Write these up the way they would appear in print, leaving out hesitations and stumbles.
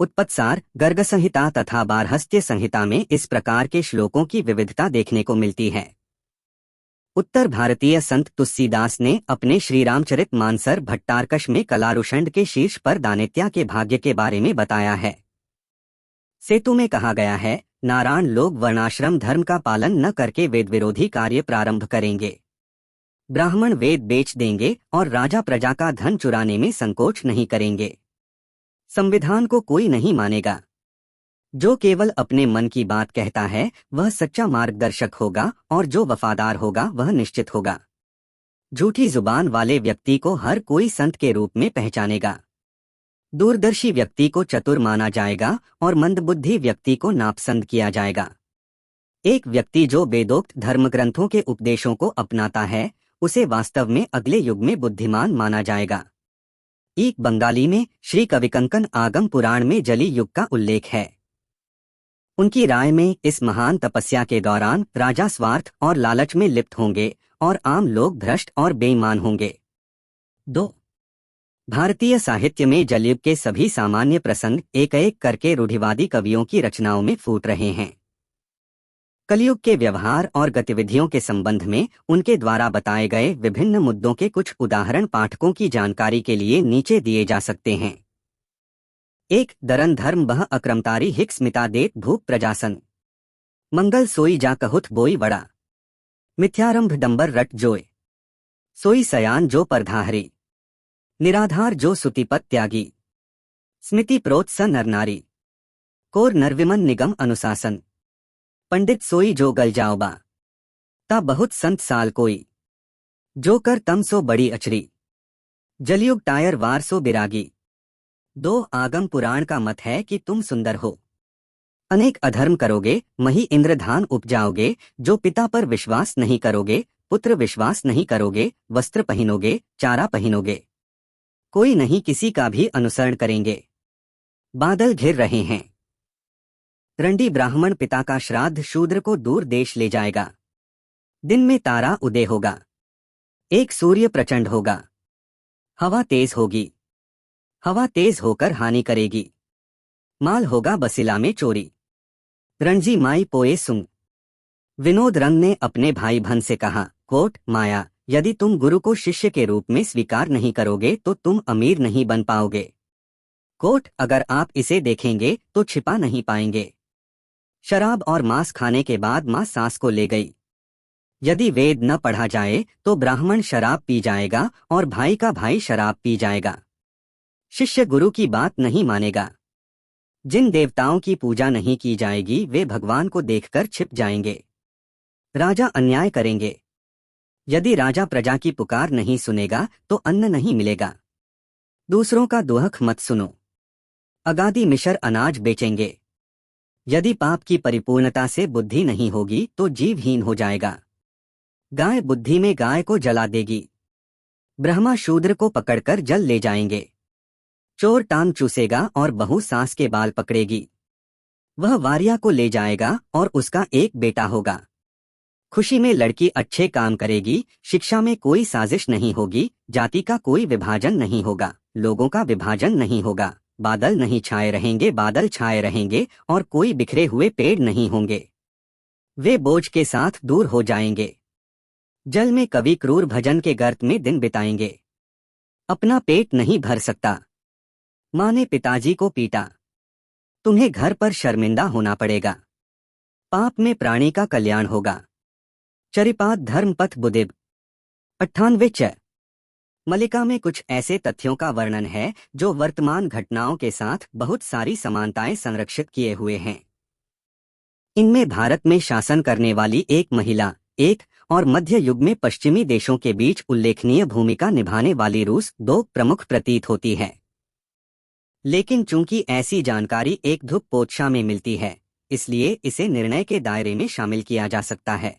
उत्पत्सार, गर्ग संहिता तथा बारहस्त्य संहिता में इस प्रकार के श्लोकों की विविधता देखने को मिलती है। उत्तर भारतीय संत तुलसीदास ने अपने श्रीरामचरित मानसर भट्टारकश में कलारुषंड के शीर्ष पर दानित्या के भाग्य के बारे में बताया है। सेतु में कहा गया है, नारायण लोग वर्णाश्रम धर्म का पालन न करके वेद विरोधी कार्य प्रारंभ करेंगे। ब्राह्मण वेद बेच देंगे और राजा प्रजा का धन चुराने में संकोच नहीं करेंगे। संविधान को कोई नहीं मानेगा। जो केवल अपने मन की बात कहता है वह सच्चा मार्गदर्शक होगा और जो वफादार होगा वह निश्चित होगा। झूठी जुबान वाले व्यक्ति को हर कोई संत के रूप में पहचानेगा। दूरदर्शी व्यक्ति को चतुर माना जाएगा और मंदबुद्धि व्यक्ति को नापसंद किया जाएगा। एक व्यक्ति जो वेदोक्त धर्मग्रंथों के उपदेशों को अपनाता है उसे वास्तव में अगले युग में बुद्धिमान माना जाएगा। एक बंगाली में श्री कविकंकन आगम पुराण में जली युग का उल्लेख है। उनकी राय में इस महान तपस्या के दौरान राजा स्वार्थ और लालच में लिप्त होंगे और आम लोग भ्रष्ट और बेईमान होंगे। 2. भारतीय साहित्य में जलयुग के सभी सामान्य प्रसंग एक एक करके रूढ़िवादी कवियों की रचनाओं में फूट रहे हैं। कलयुग के व्यवहार और गतिविधियों के संबंध में उनके द्वारा बताए गए विभिन्न मुद्दों के कुछ उदाहरण पाठकों की जानकारी के लिए नीचे दिए जा सकते हैं। 1. दरन धर्म बह अक्रमतारी हिक स्मिता देत भूप प्रजासन। मंगल सोई जा कहुत बोई वड़ा। मिथ्यारंभ डंबर रट जोय। सोई सयान जो परधाहरी। निराधार जो सुतिपत त्यागी। स्मृति प्रोत स नरनारी। कोर नरविमन निगम अनुशासन। पंडित सोई जो गल जाओबा। ता बहुत संत साल कोई। जो कर तम सो बड़ी अचरी। जलयुग टायर वार सो बिरागी। 2. आगम पुराण का मत है कि तुम सुंदर हो। अनेक अधर्म करोगे, मही इंद्रधान उपजाओगे, जो पिता पर विश्वास नहीं करोगे, पुत्र विश्वास नहीं करोगे, वस्त्र पहनोगे, चारा पहनोगे। कोई नहीं किसी का भी अनुसरण करेंगे। बादल घिर रहे हैं। रंडी ब्राह्मण पिता का श्राद्ध शूद्र को दूर देश ले जाएगा। दिन में तारा उदय होगा। एक सूर्य प्रचंड होगा। हवा तेज होगी। हवा तेज होकर हानि करेगी। माल होगा बसिला में चोरी। रणजी माई पोए सुंग। विनोद रंग ने अपने भाई भन से कहा, कोट माया, यदि तुम गुरु को शिष्य के रूप में स्वीकार नहीं करोगे तो तुम अमीर नहीं बन पाओगे। कोट अगर आप इसे देखेंगे तो छिपा नहीं पाएंगे। शराब और मांस खाने के बाद मां सास को ले गई। यदि वेद न पढ़ा जाए तो ब्राह्मण शराब पी जाएगा और भाई का भाई शराब पी जाएगा। शिष्य गुरु की बात नहीं मानेगा। जिन देवताओं की पूजा नहीं की जाएगी वे भगवान को देखकर छिप जाएंगे। राजा अन्याय करेंगे। यदि राजा प्रजा की पुकार नहीं सुनेगा तो अन्न नहीं मिलेगा। दूसरों का दुहक मत सुनो। अगाधी मिशर अनाज बेचेंगे। यदि पाप की परिपूर्णता से बुद्धि नहीं होगी तो जीवहीन हो जाएगा। गाय बुद्धि में गाय को जला देगी। ब्रह्मा शूद्र को पकड़कर जल ले जाएंगे। चोर टांग चूसेगा और बहू सास के बाल पकड़ेगी। वह वारिया को ले जाएगा और उसका एक बेटा होगा। खुशी में लड़की अच्छे काम करेगी। शिक्षा में कोई साजिश नहीं होगी। जाति का कोई विभाजन नहीं होगा। लोगों का विभाजन नहीं होगा। बादल नहीं छाए रहेंगे, बादल छाए रहेंगे और कोई बिखरे हुए पेड़ नहीं होंगे। वे बोझ के साथ दूर हो जाएंगे। जल में कवि क्रूर भजन के गर्त में दिन बिताएंगे। अपना पेट नहीं भर सकता। माँ ने पिताजी को पीटा। तुम्हें घर पर शर्मिंदा होना पड़ेगा। पाप में प्राणी का कल्याण होगा। चरिपाद धर्मपथ बुदिब। 98 च। मलिका में कुछ ऐसे तथ्यों का वर्णन है जो वर्तमान घटनाओं के साथ बहुत सारी समानताएं संरक्षित किए हुए हैं। इनमें भारत में शासन करने वाली एक महिला, एक और मध्य युग में पश्चिमी देशों के बीच उल्लेखनीय भूमिका निभाने वाली रूस 2 प्रमुख प्रतीत होती है। लेकिन चूंकि ऐसी जानकारी एक धुप पोछा में मिलती है, इसलिए इसे निर्णय के दायरे में शामिल किया जा सकता है।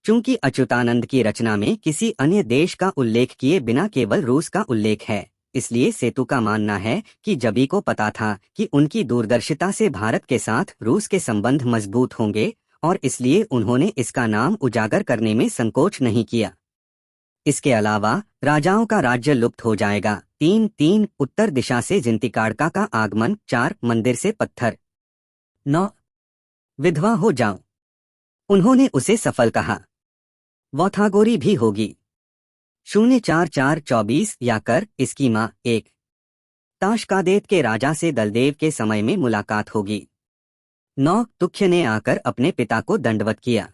चूंकि अच्युतानंद की रचना में किसी अन्य देश का उल्लेख किए बिना केवल रूस का उल्लेख है, इसलिए सेतु का मानना है कि जबी को पता था कि उनकी दूरदर्शिता से भारत के साथ रूस के संबंध मजबूत होंगे और इसलिए उन्होंने इसका नाम उजागर करने में संकोच नहीं किया। इसके अलावा राजाओं का राज्य लुप्त हो जाएगा। 3 उत्तर दिशा से जिंतिकाड़का का आगमन। 4 मंदिर से पत्थर। 9 विधवा हो जाऊं। उन्होंने उसे सफल कहा। वौथागोरी भी होगी। 04424 या कर इसकी माँ। 1 ताशकादेत के राजा से दलदेव के समय में मुलाकात होगी। 9 तुख्य ने आकर अपने पिता को दंडवत किया।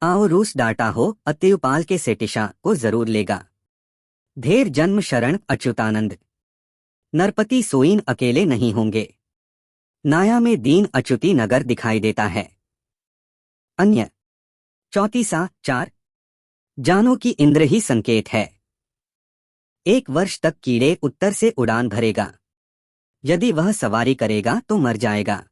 आओ रूस डाटा हो अत्युपाल के सेटिशा को जरूर लेगा। धेर जन्म शरण अच्युतानंद। नरपति सोईन अकेले नहीं होंगे। नाया में दीन अच्युति नगर दिखाई देता है। अन्य 34 4 जानो कि इंद्र ही संकेत है। 1 वर्ष तक कीड़े उत्तर से उड़ान भरेगा। यदि वह सवारी करेगा तो मर जाएगा।